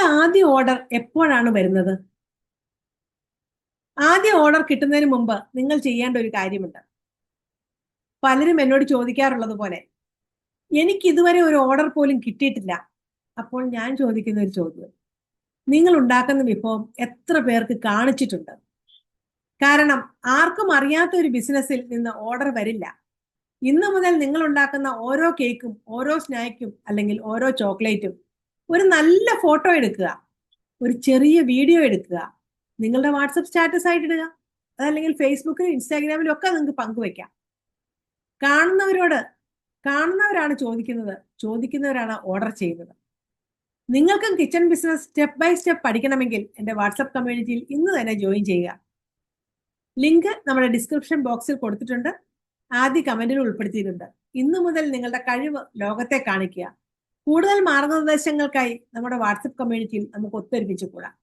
നിങ്ങളുടെ ആദ്യ ഓർഡർ എപ്പോഴാണ് വരുന്നത്? ആദ്യ ഓർഡർ കിട്ടുന്നതിന് മുമ്പ് നിങ്ങൾ ചെയ്യേണ്ട ഒരു കാര്യമുണ്ട്. പലരും എന്നോട് ചോദിക്കാറുള്ളത് പോലെ, എനിക്ക് ഇതുവരെ ഒരു ഓർഡർ പോലും കിട്ടിയിട്ടില്ല. അപ്പോൾ ഞാൻ ചോദിക്കുന്ന ഒരു ചോദ്യം, നിങ്ങൾ ഉണ്ടാക്കുന്ന വിഭവം എത്ര പേർക്ക് കാണിച്ചിട്ടുണ്ട്? കാരണം ആർക്കും അറിയാത്ത ഒരു ബിസിനസ്സിൽ നിന്ന് ഓർഡർ വരില്ല. ഇന്നു മുതൽ നിങ്ങൾ ഉണ്ടാക്കുന്ന ഓരോ കേക്കും, ഓരോ സ്നാക്കും അല്ലെങ്കിൽ ഓരോ ചോക്ലേറ്റും ഒരു നല്ല ഫോട്ടോ എടുക്കുക, ഒരു ചെറിയ വീഡിയോ എടുക്കുക, നിങ്ങളുടെ വാട്സപ്പ് സ്റ്റാറ്റസ് ആയിട്ട് ഇടുക, അതല്ലെങ്കിൽ ഫേസ്ബുക്കിലും ഇൻസ്റ്റാഗ്രാമിലും ഒക്കെ നിങ്ങൾക്ക് പങ്കുവെക്കാം. കാണുന്നവരോട് കാണുന്നവരാണ് ചോദിക്കുന്നത്, ചോദിക്കുന്നവരാണ് ഓർഡർ ചെയ്യുന്നത്. നിങ്ങൾക്കും kitchen business step by step പഠിക്കണമെങ്കിൽ എൻ്റെ വാട്സപ്പ് കമ്മ്യൂണിറ്റിയിൽ ഇന്ന് തന്നെ ജോയിൻ ചെയ്യുക. ലിങ്ക് നമ്മുടെ ഡിസ്ക്രിപ്ഷൻ ബോക്സിൽ കൊടുത്തിട്ടുണ്ട്, ആദ്യ കമന്റിൽ ഉൾപ്പെടുത്തിയിട്ടുണ്ട്. ഇന്നു മുതൽ നിങ്ങളുടെ കഴിവ് ലോകത്തെ കാണിക്കുക. കൂടുതൽ മാർഗനിർദ്ദേശങ്ങൾക്കായി നമ്മുടെ വാട്സപ്പ് കമ്മ്യൂണിറ്റിയിൽ നമുക്ക് ഒത്തൊരുമിച്ച് കൂടാം.